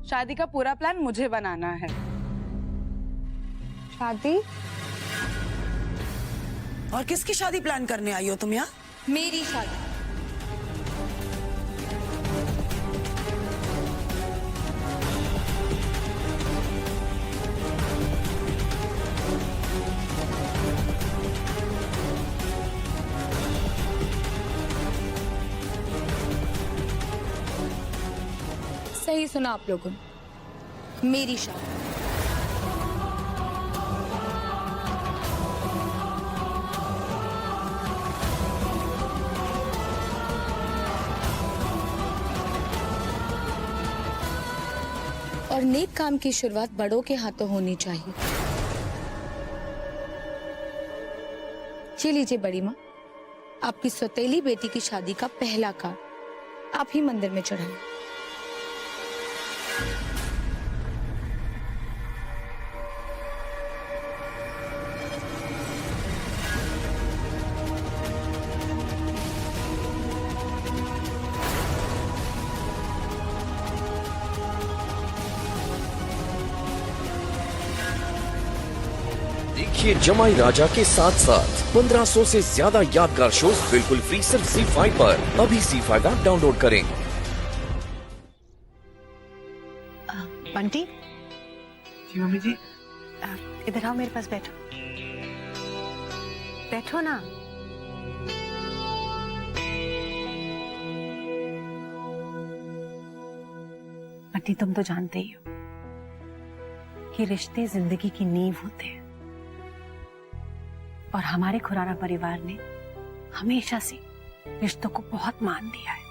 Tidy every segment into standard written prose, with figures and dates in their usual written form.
शादी का पूरा प्लान मुझे बनाना है। शादी? और किसकी शादी प्लान करने आई हो तुम यहाँ? मेरी शादी। सही सुना आप लोगों ने, मेरी शादी। और नेक काम की शुरुआत बड़ों के हाथों होनी चाहिए। ये लीजिए बड़ी माँ, आपकी सौतेली बेटी की शादी का पहला कार्ड आप ही मंदिर में चढ़ाएं। देखिए जमाई राजा के साथ साथ 1500 से ज्यादा यादगार शोज बिल्कुल फ्री सिर्फ ZEE5 पर। अभी ZEE5 ऐप डाउनलोड करें। बंटी, जी मम्मी जी। इधर आओ, मेरे पास बैठो। बैठो ना। बंटी, तुम तो जानते ही हो कि रिश्ते जिंदगी की नींव होते हैं और हमारे खुराना परिवार ने हमेशा से रिश्तों को बहुत मान दिया है,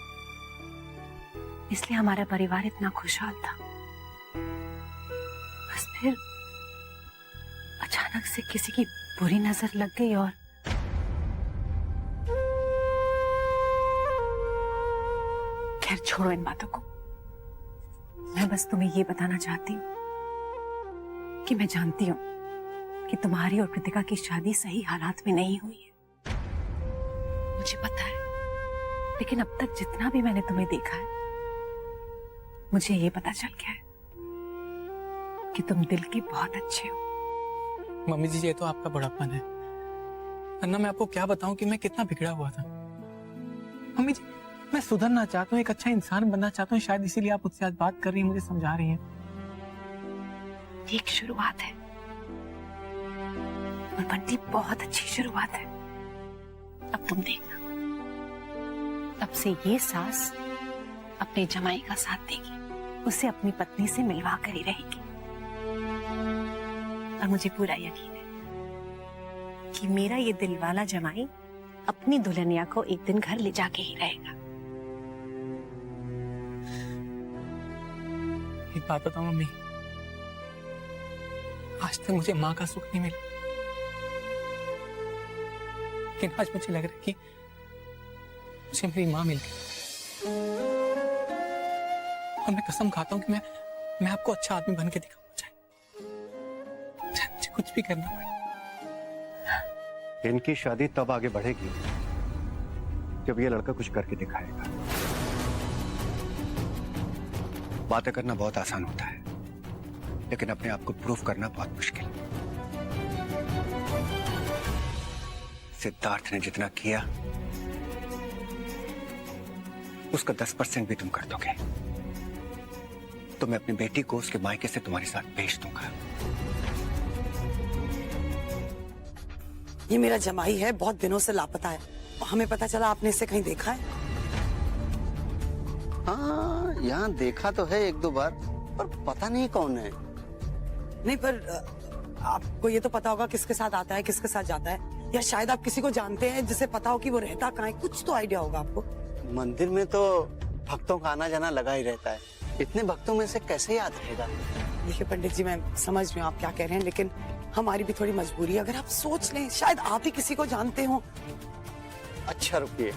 इसलिए हमारा परिवार इतना खुशहाल था। बस फिर अचानक से किसी की बुरी नजर लग गई और खैर छोड़ो इन बातों को। मैं बस तुम्हें ये बताना चाहती हूँ कि मैं जानती हूँ कि तुम्हारी और कृतिका की शादी सही हालात में नहीं हुई है, मुझे पता है। लेकिन अब तक जितना भी मैंने तुम्हें देखा है, मुझे ये पता चल गया है कि तुम दिल के बहुत अच्छे हो। मम्मी जी, ये तो आपका बड़ापन है, वरना मैं आपको क्या बताऊं कि मैं कितना बिगड़ा हुआ था। मम्मी जी, मैं सुधरना चाहता हूँ, एक अच्छा इंसान बनना चाहता हूँ, शायद इसीलिए आप मुझसे आज बात कर रही हैं, मुझे समझा रही हैं। एक शुरुआत है और बंटी बहुत अच्छी शुरुआत है। अब तुम देखना, अब से ये सास अपने जमाई का साथ देगी, उसे अपनी पत्नी से मिलवा कर ही रहेगी। और मुझे पूरा यकीन है कि मेरा ये दिलवाला जमाई अपनी दुल्हनिया को एक दिन घर ले जाके ही रहेगा। एक बात बताओ मम्मी, आज तक मुझे माँ का सुख नहीं मिला, लेकिन आज मुझे लग रहा है कि मुझे मेरी माँ मिल गई। और मैं कसम खाता हूँ कि मैं आपको अच्छा आदमी बन के दिखाऊंगा, चाहे मुझे कुछ भी करना पड़े। इनकी शादी तब आगे बढ़ेगी जब ये लड़का कुछ करके दिखाएगा। बातें करना बहुत आसान होता है, लेकिन अपने आप को प्रूव करना बहुत मुश्किल। सिद्धार्थ ने जितना किया उसका 10% भी तुम कर दोगे तो मैं अपनी बेटी को उसके मायके से तुम्हारे साथ भेज दूंगा। ये मेरा जमाई है, बहुत दिनों से लापता है। हमें पता चला आपने इसे कहीं देखा है? हाँ, यहाँ देखा तो है एक दो बार, पर पता नहीं कौन है। नहीं, पर आपको ये तो पता होगा किसके साथ आता है, किसके साथ जाता है, या शायद आप किसी को जानते हैं जिसे पता हो कि वो रहता कहाँ है। कुछ तो आइडिया होगा आपको। मंदिर में तो भक्तों का आना जाना लगा ही रहता है, इतने भक्तों में से कैसे याद रहेगा। देखिए पंडित जी, मैं समझ रही हूँ आप क्या कह रहे हैं, लेकिन हमारी भी थोड़ी मजबूरी है। अगर आप सोच लें, शायद आप ही किसी को जानते हो। अच्छा रुकिए,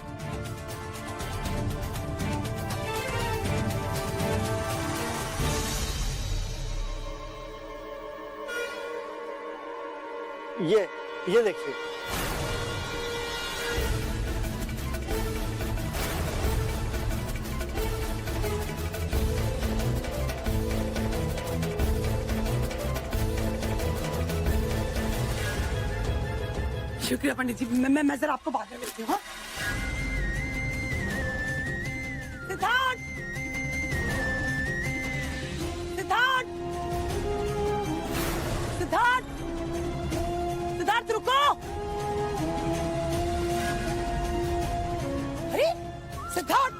ये देखिए, शुक्रिया पंडित जी, मैं जरा आपको बाद में मिलती हूँ। हाँ? सिद्धार्थ, सिद्धार्थ, सिद्धार्थ, सिद्धार्थ रुको। अरे सिद्धार्थ,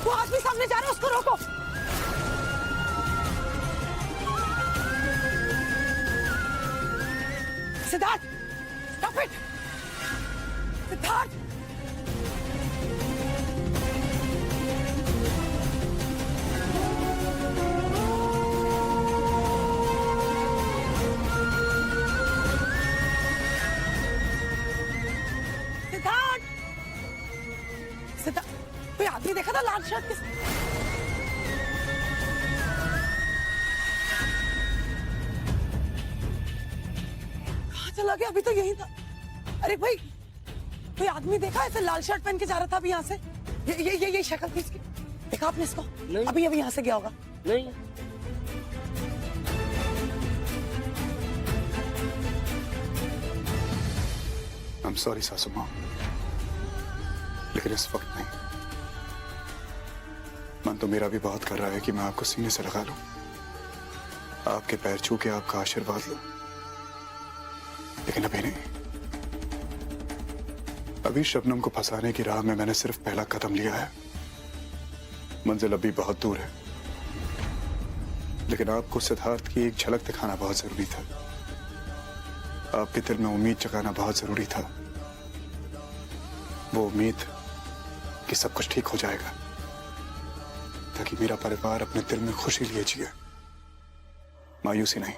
वो आदमी सामने जा रहा है, उसको रोको। Siddharth, stop it! सिद्धार्थ, सिद्धार्थ, सिद्धार्थ, कोई आदमी देखा था लाल शर्ट के साथ? कहाँ चला गया? अभी तो यही था। अरे भाई, कोई आदमी देखा ऐसे लाल शर्ट पहन के जा रहा था अभी यहाँ से? ये शक्ल थी इसकी। देखा आपने इसको? अभी अभी यहाँ से गया होगा। नहीं, I'm sorry सासू माँ, लेकिन इस वक्त नहीं। मन तो मेरा भी बहुत कर रहा है कि मैं आपको सीने से लगा लूं, आपके पैर छू के आपका आशीर्वाद लूं, लेकिन अभी नहीं। अभी शबनम को फंसाने की राह में मैंने सिर्फ पहला कदम लिया है। मंजिल अभी बहुत दूर है, लेकिन आपको सिद्धार्थ की एक झलक दिखाना बहुत जरूरी था। आपके दिल में उम्मीद जगाना बहुत जरूरी था। वो उम्मीद कि सब कुछ ठीक हो जाएगा, ताकि मेरा परिवार अपने दिल में खुशी लिए जिए, मायूसी नहीं।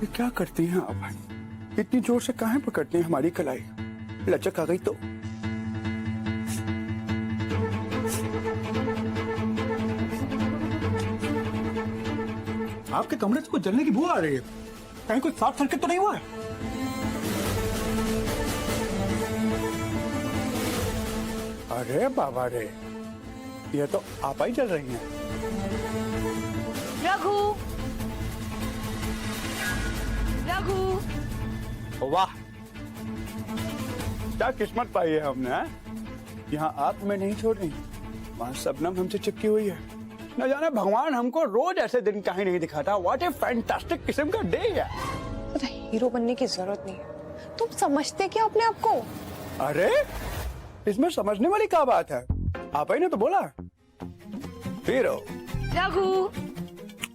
ये क्या करती हैं आप? इतनी जोर से काहे पकड़ते हैं हमारी कलाई? लचक आ गई तो। आपके कमरे से कुछ जलने की बू आ रही है, कहीं कुछ शॉर्ट सर्किट तो नहीं हुआ है? अरे बाबा रे, ये तो आप ही जल रही हैं। रघु, रघु, वाह, क्या किस्मत पाई है हमने। यहाँ आप हमें नहीं छोड़ रही, वहाँ शबनम हमसे चिपकी हुई है। न जाने भगवान हमको रोज ऐसे दिन कहीं नहीं दिखाता। व्हाट ए फैंटास्टिक किस्म का डे है। तो हीरो बनने की जरूरत नहीं है। तुम समझते क्या अपने आप को? अरे इसमें समझने वाली क्या बात है? आप ही ने तो बोला हीरो। रघु,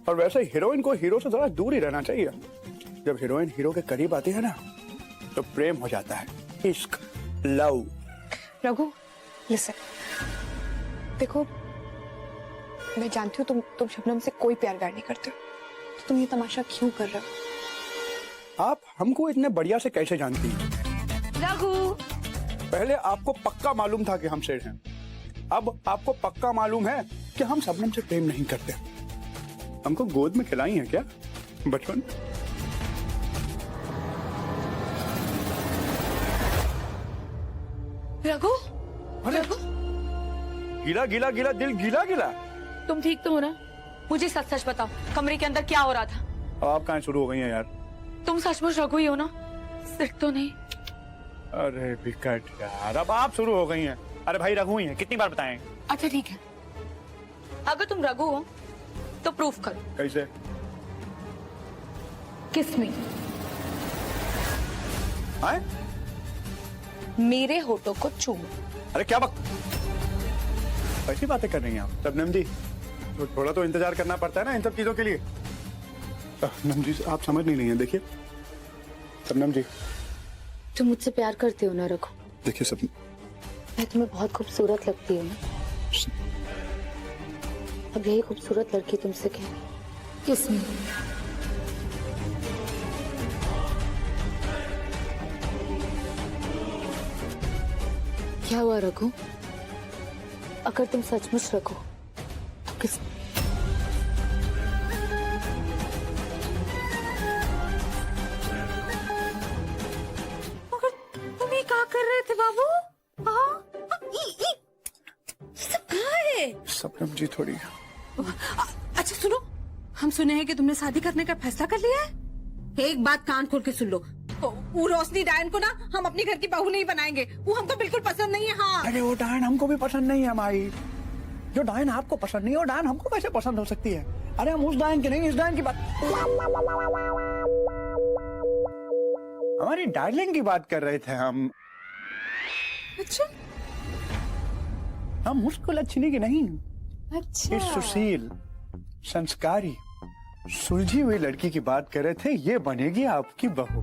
और वैसे हीरोइन को हीरो से थोड़ा दूर ही रहना चाहिए। जब हीरोइन हीरो के करीब आती है ना, तो प्रेम हो जाता है, इश्क, लव। रघु, लिसन, देखो मैं जानती हूँ तुम शबनम से कोई प्यार व्यार नहीं करते हो, तो तुम ये तमाशा क्यों कर रहे हो? आप हमको इतने बढ़िया से कैसे जानती हैं? रघु, पहले आपको पक्का मालूम था कि हम शेर हैं, अब आपको पक्का मालूम है कि हम शबनम से प्रेम नहीं करते। हमको गोद में खिलाई है क्या बचपन? रघु, रघु, गीला गीला गीला दिल गीला गीला। तुम ठीक तो हो ना? मुझे सच सच बताओ, कमरे के अंदर क्या हो रहा था? आप कहाँ शुरू हो गई हैं यार? तुम सचमुच रघु ही हो ना? सिर्फ तो नहीं? अरे विकट यार, अब आप शुरू हो गई हैं। अरे भाई रघु ही है, कितनी बार बताएं? अच्छा ठीक है, अगर तुम रघु हो तो प्रूफ करो। कैसे? किस में? आए? मेरे होठों को चूमो। अरे क्या ऐसी बातें कर रही हैं आप? शबनम जी, तो थोड़ा तो इंतजार करना पड़ता है ना इन सब चीजों के लिए। शबनम जी, आप समझ नहीं रही हैं। देखिए शबनम जी, तुम मुझसे प्यार करते हो ना रघु? देखिए शबनम, मैं तुम्हें बहुत खूबसूरत लगती हूँ ना? अब यही खूबसूरत लड़की तुमसे कह किस में? क्या हुआ रघु? अगर तुम सचमुच रघु तो किस? मगर तुम ये क्या कर रहे थे बाबू? सपनम जी थोड़ी अच्छा सुनो, हम सुने हैं कि तुमने शादी करने का फैसला कर लिया है। एक बात कान खोल के सुन लो, वो रोशनी डायन को ना हम अपने घर की बहू नहीं बनाएंगे। वो हमको बिल्कुल पसंद नहीं है। हाँ, अरे वो डायन हमको भी पसंद नहीं है माई। जो डायन आपको पसंद नहीं है वो डायन हमको कैसे पसंद हो सकती है? अरे हम उस डायन की नहीं, इस डायन की बात, हमारी डार्लिंग की बात कर रहे थे हम। अच्छा हम उसको लक्ष्मी की नहीं, अच्छा इस सुशील, संस्कारी, सुलझी हुई लड़की की बात कर रहे थे। ये बनेगी आपकी बहू।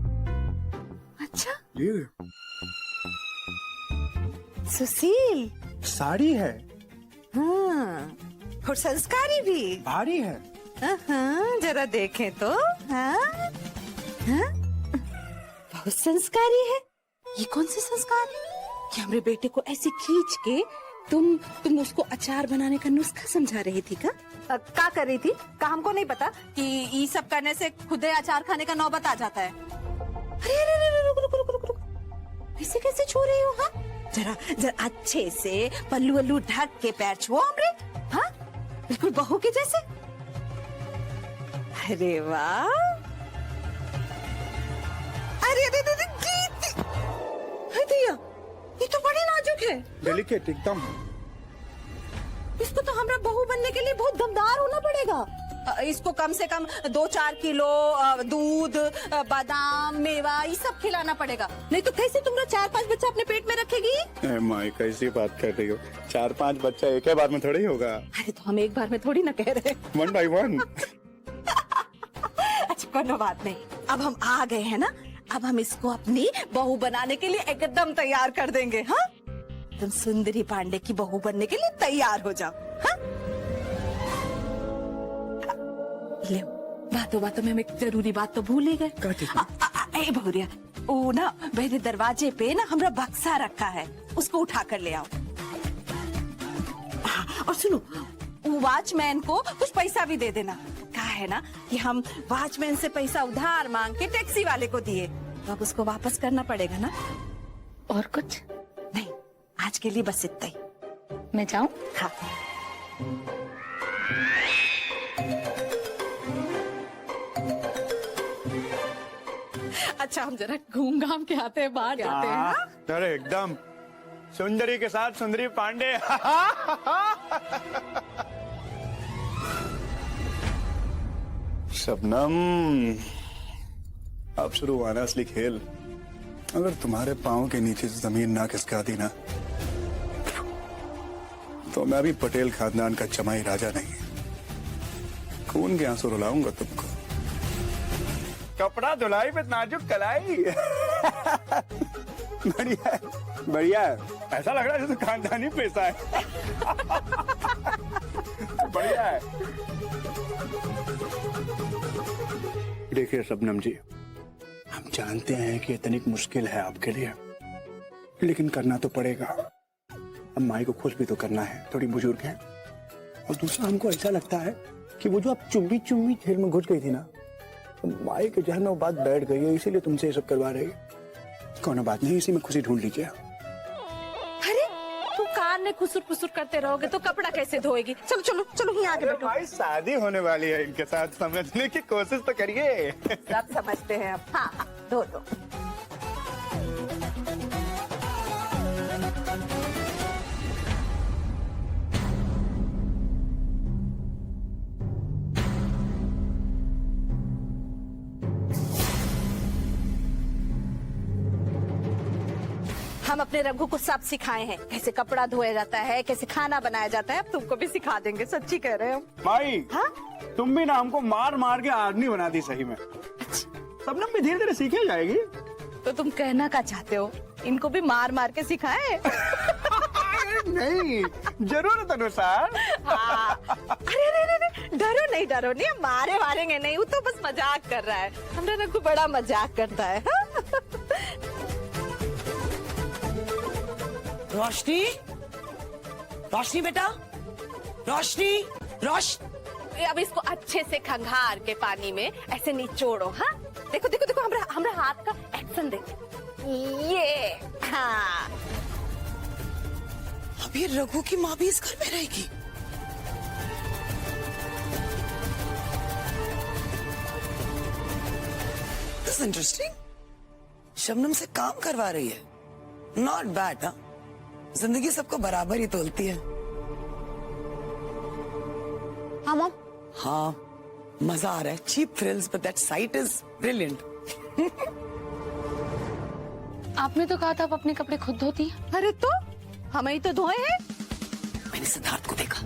अच्छा, ये सुशील, साड़ी है, हाँ, और संस्कारी भी। भारी है। हाँ, जरा देखें तो। हाँ, हाँ, बहुत संस्कारी है। ये कौन से संस्कार है कि हमारे बेटे को ऐसे खींच के तुम उसको अचार बनाने का नुस्खा समझा रही थी का कर रही थी का? हमको नहीं पता कि ये सब करने से खुदे अचार खाने का नौबत आ जाता है। अरे अरे अरे रुक रुक रुक रुक रुक, ऐसे कैसे छू रही हो? हाँ, जरा जरा अच्छे से पल्लू वल्लू ढक के पैर छुओ हमरे। हाँ, बिल्कुल बहू के जैसे। अरे वाह, अरे अरे अरे गीत, दिया ये तो बड़ी नाजुक है, डेलिकेट एकदम। इसको तो हमरा बहू बनने के लिए बहुत दमदार होना पड़ेगा। इसको कम से कम 2-4 किलो दूध, बादाम, मेवा ये सब खिलाना पड़ेगा, नहीं तो कैसे तुमरा 4-5 बच्चा अपने पेट में रखेगी? माई कैसी बात कर रही हो? 4-5 बच्चा एक ही बार में थोड़ी होगा। अरे तो हम एक बार में थोड़ी ना कह रहे। 1 by 1। अच्छा कोई बात नहीं, अब हम आ गए हैं ना, अब हम इसको अपनी बहू बनाने के लिए एकदम तैयार कर देंगे। हाँ, तुम सुंदरी पांडे की बहू बनने के लिए तैयार हो जाओ। हाँ, ले बातों बातों में हम एक जरूरी बात तो भूल ही गए। ए बहुरिया, वो ना मेरे दरवाजे पे ना हमरा बक्सा रखा है, उसको उठा कर ले आओ। और सुनो, वो वॉचमैन को कुछ पैसा भी दे देना। कहा है ना कि हम वॉचमैन से पैसा उधार मांग के टैक्सी वाले को दिए, तो अब उसको वापस करना पड़ेगा ना। और कुछ नहीं, आज के लिए बस इतना ही। मैं जाऊं? हाँ, अच्छा हम जरा घूम घाम के आते हैं, बाहर जाते हैं। हाँ? अरे एकदम सुंदरी के साथ सुंदरी पांडे। शबनम, अब शुरू हुआ ना असली खेल। अगर तुम्हारे पाँव के नीचे से जमीन ना खिसका दी ना, तो मैं भी पटेल खानदान का चमाई राजा नहीं, खून के आंसू रुलाऊंगा तुमको। कपड़ा धुलाई पे नाजुक कलाई। बढ़िया है, बढ़िया है। ऐसा लग रहा है जैसे खानदानी पैसा है। बढ़िया है। देखिए शबनम जी, हम जानते हैं कि इतनी मुश्किल है आपके लिए, लेकिन करना तो पड़ेगा। अब माई को खुश भी तो करना है, थोड़ी बुजुर्ग है। और दूसरा, हमको ऐसा लगता है कि वो जो आप चुम्बी चुम्बी खेल में घुस गई थी ना, माई के जहन में वो बात बैठ गई है, इसीलिए तुमसे ये सब करवा रही है। कोई बात नहीं, इसी में खुशी ढूंढ लीजिए। अरे तू कार में खुसुर खुसुर करते रहोगे तो कपड़ा कैसे धोएगी? चलो चलो चलो, ही आगे बैठो। भाई शादी होने वाली है, इनके साथ समझने की कोशिश तो करिए। सब समझते हैं अब। हाँ हाँ, धो दो। हम अपने रघु को सब सिखाए हैं, कैसे कपड़ा धोया जाता है, कैसे खाना बनाया जाता है। अब तुमको भी सिखा देंगे, सच्ची कह रहे हो। भाई हाँ? तुम भी ना हमको मार मार के आदमी बना दी सही में। सबनम भी धीरे धीरे सीखे जाएगी। तो तुम कहना क्या चाहते हो, इनको भी मार मार के सिखाए? नहीं, जरूरत अनुसार। हाँ। अरे अरे अरे, डरो नहीं डरो नहीं, हम मारे मारेंगे नहीं, वो तो बस मजाक कर रहा है। हमारा रघु बड़ा मजाक करता है। रोशनी, रोशनी बेटा, रोशनी, अब इसको अच्छे से खंगार के पानी में ऐसे निचोड़ो। हाँ, देखो देखो देखो, हमरा हाथ का एक्शन देखो। ये हाँ, अभी रघु की माँ भी इस घर में रहेगी? Is interesting. शबनम से काम करवा रही है, नॉट बैड। हाँ, जिंदगी सबको बराबर ही तोलती है। हाँ मॉम। हाँ, मजा आ रहा है। Cheap thrills but that site is brilliant. आपने तो कहा था आप अपने कपड़े खुद धोती हैं। अरे तो हमें ही तो धोए हैं। मैंने सिद्धार्थ को देखा,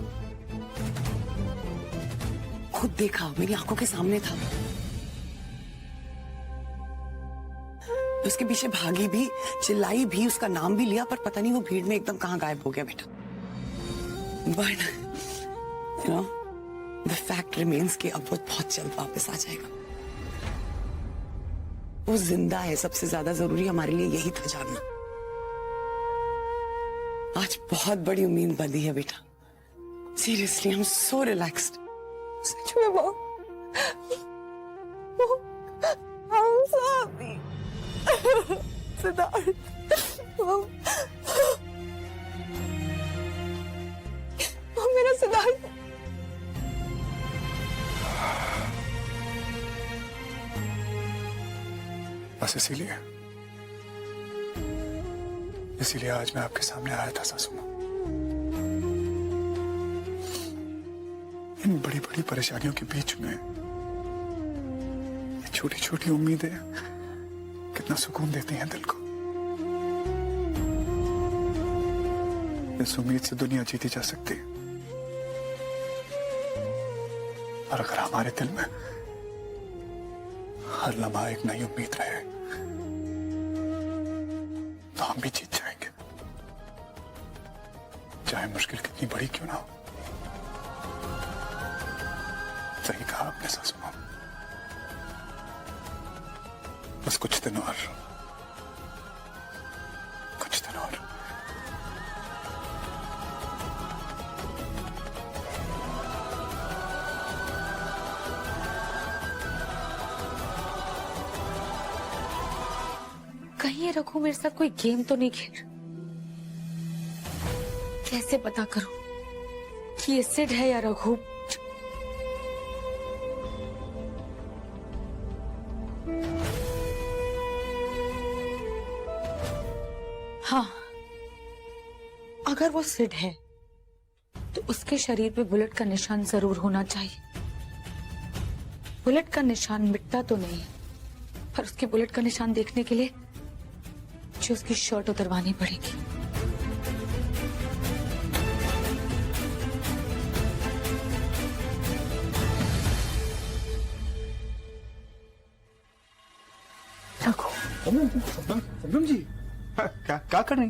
खुद देखा, मेरी आंखों के सामने था। उसके पीछे भागी भी, चिल्लाई भी, उसका नाम भी लिया, पर पता नहीं वो भीड़ में एकदम कहां गायब हो गया बेटा। But you know the fact remains कि अब वो बहुत जल्द वापस आ जाएगा। वो जिंदा है, सबसे ज्यादा जरूरी हमारे लिए यही था जानना। आज बहुत बड़ी उम्मीद बंधी है बेटा। Seriously I am so relaxed. सच में वो I'm so happy. सिद्धार्थ, वो मेरा सिद्धार्थ। बस इसीलिए आज मैं आपके सामने आया था सासू माँ। इन बड़ी बड़ी परेशानियों के बीच में ये छोटी छोटी उम्मीदें कितना सुकून देती हैं दिल को। इस उम्मीद से दुनिया जीती जा सकती है, और अगर हमारे दिल में हर लम्हा एक नई उम्मीद रहे तो हम भी जीत जाएंगे, चाहे मुश्किल कितनी बड़ी क्यों ना हो। सही कहा आपने सासू माँ। बस कुछ दिन और, कुछ दिन और। कहीं ये रघु मेरे साथ कोई गेम तो नहीं खेल रहा। कैसे पता करूं कि ये सिड है या रघु? हाँ, अगर वो सिड है तो उसके शरीर पे बुलेट का निशान जरूर होना चाहिए। बुलेट का निशान मिटता तो नहीं है, पर उसके बुलेट का निशान देखने के लिए मुझे उसकी शर्ट उतरवानी पड़ेगी। रघु, शबनम जी, क्या कर रही?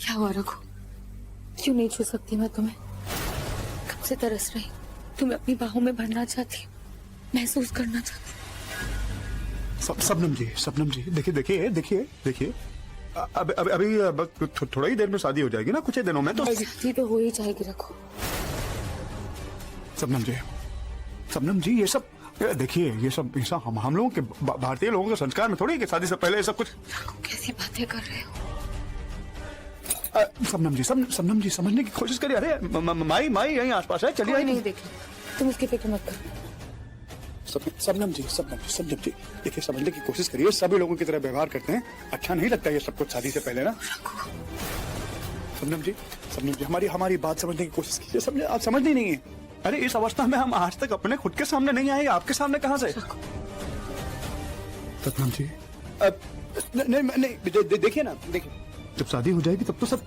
क्या हुआ रघु? क्यों नहीं छू सकती मैं तुम्हें? कब से तरस रही, तुम्हें अपनी बाहों में भरना चाहती हूँ, महसूस करना चाहती हूँ। शबनम जी, देखिए, अभी थोड़ा ही देर में शादी हो जाएगी ना, कुछ ही दिनों में तो। शादी तो हो ही जाएगी रघु। शबनम जी, ये सब देखिए, ये सब हम लोगों के भारतीय लोगों के संस्कार में थोड़ी कि शादी से पहले ये सब कुछ। कैसी बातें कर रहे हो? शबनम जी समझने की कोशिश करिए। अरे माई यहीं आसपास है, चलिए। नहीं देखे, तुम उसकी फिक्र मत करो। शबनम जी, देखिए, समझने की कोशिश करिए। सभी लोगों की तरह व्यवहार करते हैं, अच्छा नहीं लगता ये सब कुछ शादी से पहले ना। शबनम जी, हमारी बात समझने की कोशिश कीजिए। समझे? आप समझनी नहीं है। अरे इस अवस्था में हम आज तक अपने खुद के सामने नहीं आए, आपके सामने कहां से? शबनम जी, नहीं, देखिए ना, देखिए, जब शादी हो जाएगी तब तो सब।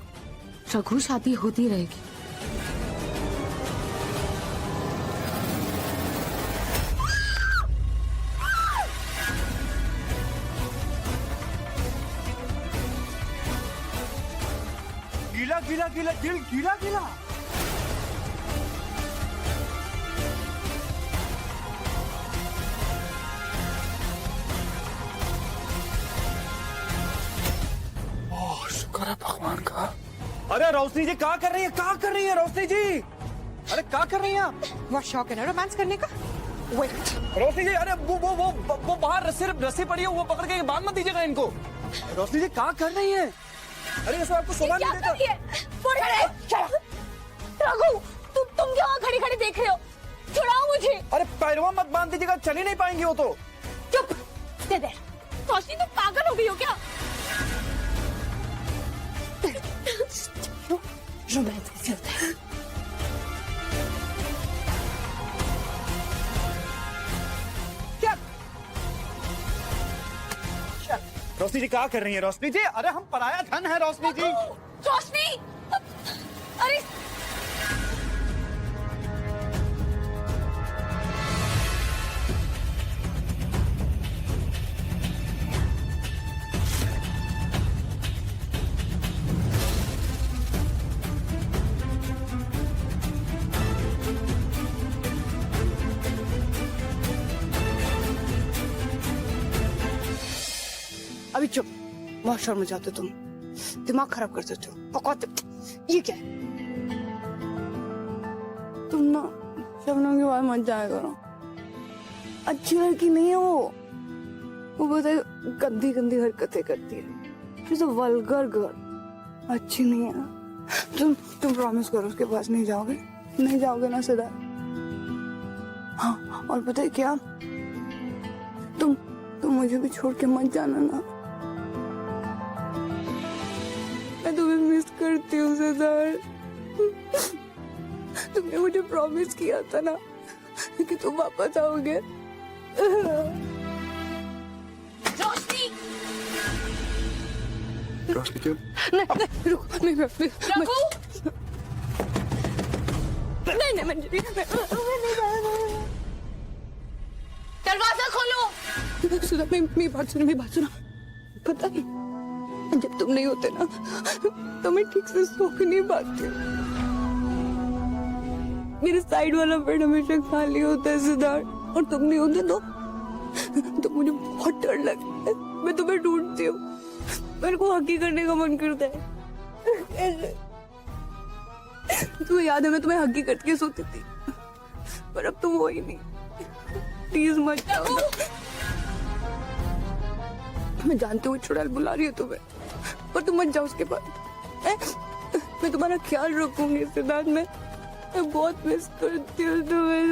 रघु, शादी होती रहेगी। गीला। शुक्र है भगवान का। अरे रोशनी जी, क्या कर रही है रोशनी जी? अरे क्या कर रही हैं आप? बहुत शौक है ना रोमांस करने का। वेट रोशनी जी, अरे वो बाहर रस्सी पड़ी है, वो पकड़ के बांध मत दीजिएगा इनको। रोशनी जी, क्या कर रही हैं? अरे ये सब आपको शोभा नहीं देता। रघु, तुम क्या वहाँ खड़ी देख रहे हो? छुड़ाओ मुझे। अरे पैरवा मत बांध दीजिएगा, चल ही नहीं पाएंगी वो तो। चुप, दे दे। रोशनी तुम पागल हो गई हो क्या? रोमांस चलता है। रोशनी जी क्या कर रही हैं रोशनी जी? अरे हम पराया धन है रोशनी जी। रोशनी, अरे अभी चुप, बहुत शर्म जाते तुम, दिमाग खराब कर देते हो। पकौते, ये क्या है? तुम ना शबनम की बात मत जाया करो, अच्छी लड़की नहीं है वो बताए गंदी गंदी हरकतें करती है, she's a vulgar girl, अच्छी नहीं है। तुम प्रॉमिस करो उसके पास नहीं जाओगे, नहीं जाओगे ना सदा? हाँ, और पता है क्या, तुम मुझे भी छोड़ के मत जाना ना, मैं तुम्हें मिस करती हूँ सिद्धार्थ। तुमने मुझे प्रॉमिस किया था ना कि तुम वापस आओगे। रोशनी, रोशनी जी नहीं रुको, नहीं नहीं मंजरी, दरवाजा खोलो। सुधा, मेरी बात सुनो, पता है जब तुम नहीं होते ना तो मैं ठीक से सो के नहीं पाती हूँ। मेरे साइड वाला बेड हमेशा खाली होता है सिद्धार्थ, और तुम नहीं होते तो मुझे बहुत डर लगता है। मैं तुम्हें ढूंढती हूँ, मेरे को हकी करने का मन करता है। तुम्हें याद है मैं तुम्हें हकी करके सोती थी, पर अब तुम हो ही नहीं। प्लीज मत जाओ। मैं जानती हूँ चुड़ैल बुला रही है तुम्हें, पर तुम मत जाओ उसके पास। मैं तुम्हारा ख्याल रखूंगी सिद्धार्थ। मैं बहुत मिस करती हूँ तुम्हें।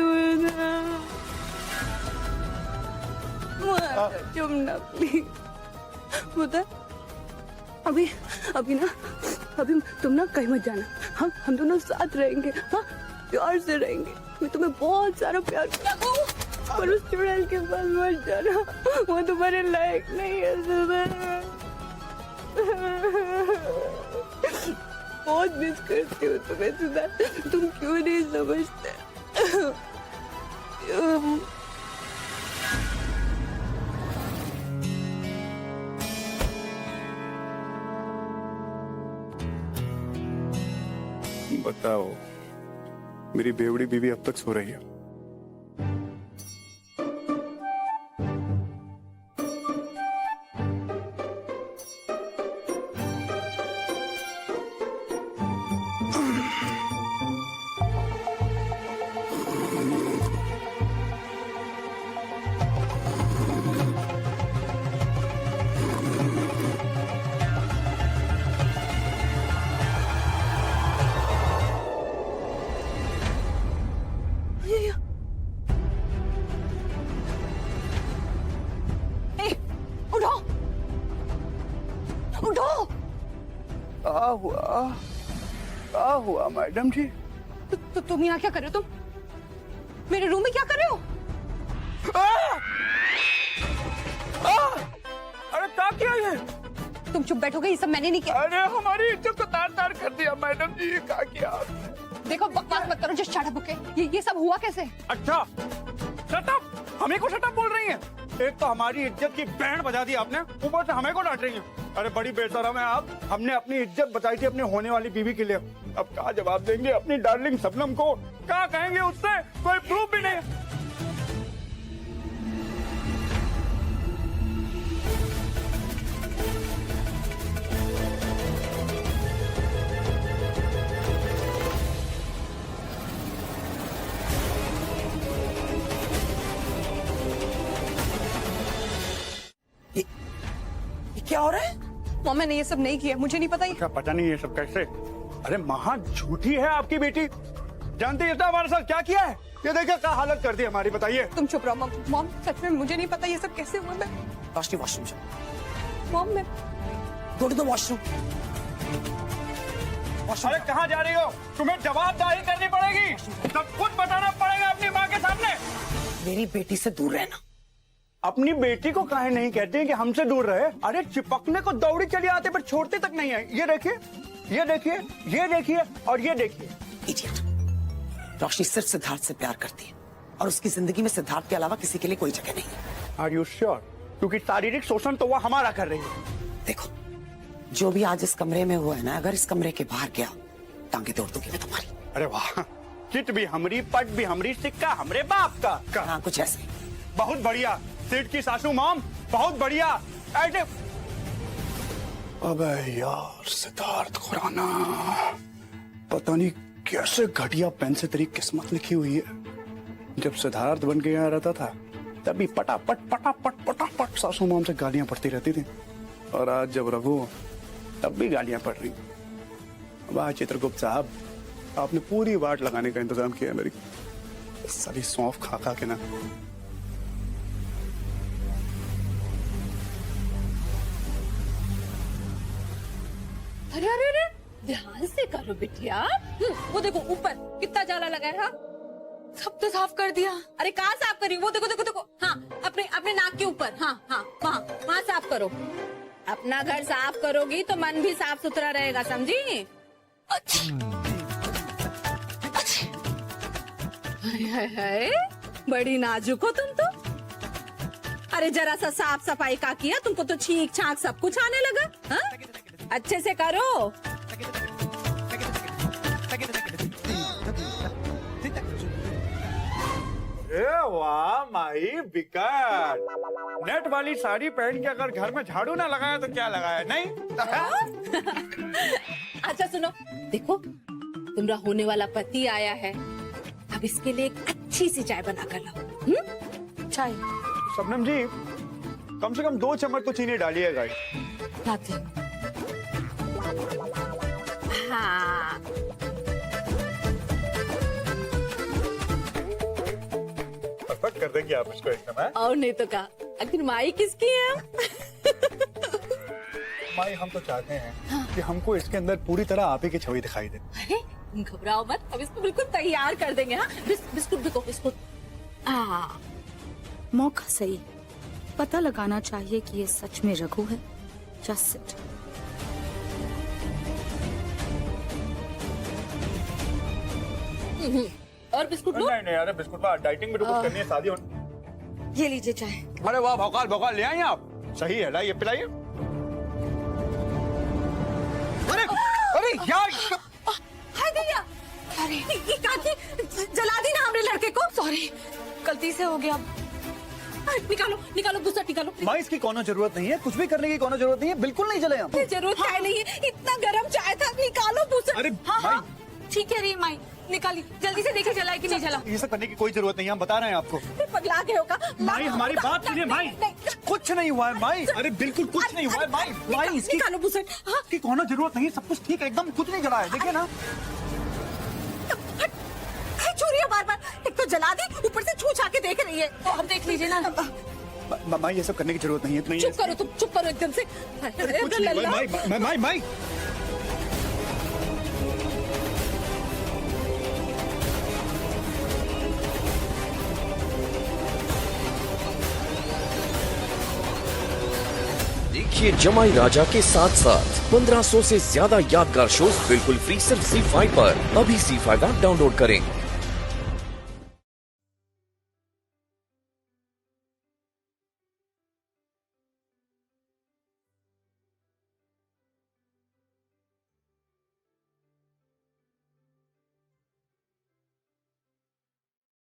चुमना प्लीज। पता अभी तुम ना कहीं मत जाना। हम दोनों साथ रहेंगे, हाँ, प्यार से रहेंगे। मैं तुम्हें बहुत सारा प्यार करूँ, पर उस चुड़ैल के पास मत जाना, वो तुम्हारे लायक नहीं है सिद्धार्थ। बहुत मिस करती हूँ तुम्हें सिद्धार्थ, तुम क्यों नहीं समझते? बताओ, मेरी बेवड़ी बीवी अब तक सो रही है। क्या हुआ मैडम जी? तो तुम यहाँ क्या कर रहे हो? तुम मेरे रूम में क्या कर रहे हो? अरे क्या किया ये? तुम चुप बैठोगे, ये सब मैंने नहीं किया। अरे हमारी इज्जत को तार तार कर दिया मैडम जी, ये क्या किया आपने? देखो बकवास मत करो, जस्ट शट अप, ओके? ये सब हुआ कैसे? अच्छा शट अप, हमें को शट अप बोल रही हैं? एक तो हमारी इज्जत की बैंड बजा दी आपने, ऊपर से हमें को डांट रही हैं। अरे बड़ी बेशरम है आप। हमने अपनी इज्जत बचाई थी अपने होने वाली बीवी के लिए, अब क्या जवाब देंगे अपनी डार्लिंग शबनम को? क्या कहेंगे उससे? कोई प्रूफ भी नहीं। क्या हो रहा है? मम्मी, मैंने ये सब नहीं किया, मुझे नहीं पता। अच्छा, पता नहीं ये सब कैसे? अरे महा झूठी है आपकी बेटी, जानती है हमारे साथ क्या किया है? ये देखिए क्या हालत कर दी हमारी, बताइए। तुम चुप रहो मॉम, सच में मुझे नहीं पता ये सब कैसे हुआ। मैं रोशनी वॉशरूम जाओ। मॉम मैं गो टू द वॉशरूम। अरे कहाँ जा रही हो? तुम्हें जवाबदारी करनी पड़ेगी, सब कुछ बताना पड़ेगा अपनी माँ के सामने। मेरी बेटी से दूर रहना। अपनी बेटी को काहे नहीं कहते हैं कि हमसे दूर रहे? अरे चिपकने को दौड़ी चली आते पर छोड़ते तक नहीं है। ये देखिए, ये देखिए, ये देखिए और ये देखिए। इडियट। रोशनी सिर्फ सिद्धार्थ से प्यार करती है और उसकी जिंदगी में सिद्धार्थ के अलावा किसी के लिए कोई जगह नहीं है। Are you sure? क्योंकि शारीरिक शोषण तो वो हमारा कर रही है। देखो, जो भी आज इस कमरे में हुआ है ना, अगर इस कमरे के बाहर गया टांगे तोड़ दूंगी मैं तुम्हारी। अरे वाह, चिट भी हमरी, पट भी हमरी, सिक्का हमरे बाप का। हाँ, कुछ ऐसे। बहुत बढ़िया, सेठ की सासू मॉम, बहुत बढ़िया। ऐसे अबे यार सिद्धार्थ खुराना, पता नहीं कैसे घटिया पेन से तेरी किस्मत लिखी हुई है। जब सिद्धार्थ बन के यहाँ रहता था तभी पटापट पटापट पटापट सासू मॉम से गालियां पड़ती रहती थी, और आज जब रघु तब भी गालियां पड़ रही। वाह चित्रगुप्त साहब, आपने पूरी वाट लगाने का इंतजाम किया है मेरी सारी सौंफ खा खा के ना। अरे अरे अरे, ध्यान से करो बिटिया। वो देखो ऊपर कितना जाला लगा है। हाँ? सब तो साफ कर दिया। अरे कहाँ साफ करी? वो देखो देखो देखो। हाँ, अपने अपने नाक के ऊपर। हाँ हाँ, वहाँ वहाँ साफ करो। अपना घर साफ करोगी तो मन भी साफ सुथरा रहेगा, समझी? हाय हाय हाय, बड़ी नाजुक हो तुम तो। अरे जरा सा साफ सफाई का किया, तुमको तो छींक छाक सब कुछ आने लगा। हाँ? अच्छे से करो। वाह माही बिकार, नेट वाली साड़ी पहन के अगर घर में झाड़ू ना लगाया तो क्या लगाया? नहीं। अच्छा सुनो, देखो तुम्हारा होने वाला पति आया है, अब इसके लिए एक अच्छी सी चाय बना कर लाओ। चाय शबनम जी, कम से कम 2 चम्मच तो चीनी डालिएगा। लाती। हाँ, परफेक्ट कर देंगे आप इसको एकदम। है और नहीं तो क्या, आखिर माई किसकी है? माई, हम तो चाहते हैं कि हमको इसके अंदर पूरी तरह आप ही की छवि दिखाई दे। अरे तुम घबराओ मत, अब इसको बिल्कुल तैयार कर देंगे। हाँ, बिस्कुट देखो, बिस्कुट। मौका सही, पता लगाना चाहिए कि ये सच में रघु है या सिद्ध। और बिस्कुट लो। नहीं अरे बिस्कुट बार, डाइटिंग में तो कुछ करनी है, शादी होनी। ये लीजिए चाय। अरे वाह, भौकाल भौकाल ले आए आप। सही है, लाइए पिलाइए। अरे अरे यार, हाय भैया, अरे ये काकी जला दी ना हमने लड़के को। सॉरी, गलती से हो गया। निकालो निकालो, दूसरा निकालो। माँ, इसकी कोनो जरूरत नहीं है, कुछ भी करने की कोनो जरूरत नहीं है, बिल्कुल नहीं जले हम। जरूरत क्या नहीं है, इतना गर्म चाय था। निकालो दूसरा। अरे हाँ हाँ, ठीक है री माई, निकाली जल्दी से, देखिए जला है कि नहीं जला। ये सब करने की कोई जरूरत नहीं है, हम बता रहे हैं आपको। पगला गए होगा माई, हमारी बात सुनिए माई। कुछ नहीं हुआ है माई, अरे बिल्कुल कुछ नहीं हुआ है माई। माई, इसकी निकालो बुसट। हाँ, इसकी कोनो जरूरत नहीं है, सब कुछ ठीक है, एकदम कुछ नहीं जला है, देखिए ना। छू रही है बार बार, एक तो जला दी, ऊपर से छू छा के देख रही है। तो अब देख लीजिए ना। माई, ये सब करने की जरूरत नहीं है, इतना ही है। चुप करो तुम, चुप करो एकदम से। अरे कुछ नहीं हुआ है, माई माई माई। देखिए जमाई राजा के साथ साथ 1500 से ज्यादा यादगार शोज बिल्कुल फ्री सिर्फ ZEE5 पर। अभी ZEE5 ऐप डाउनलोड करें।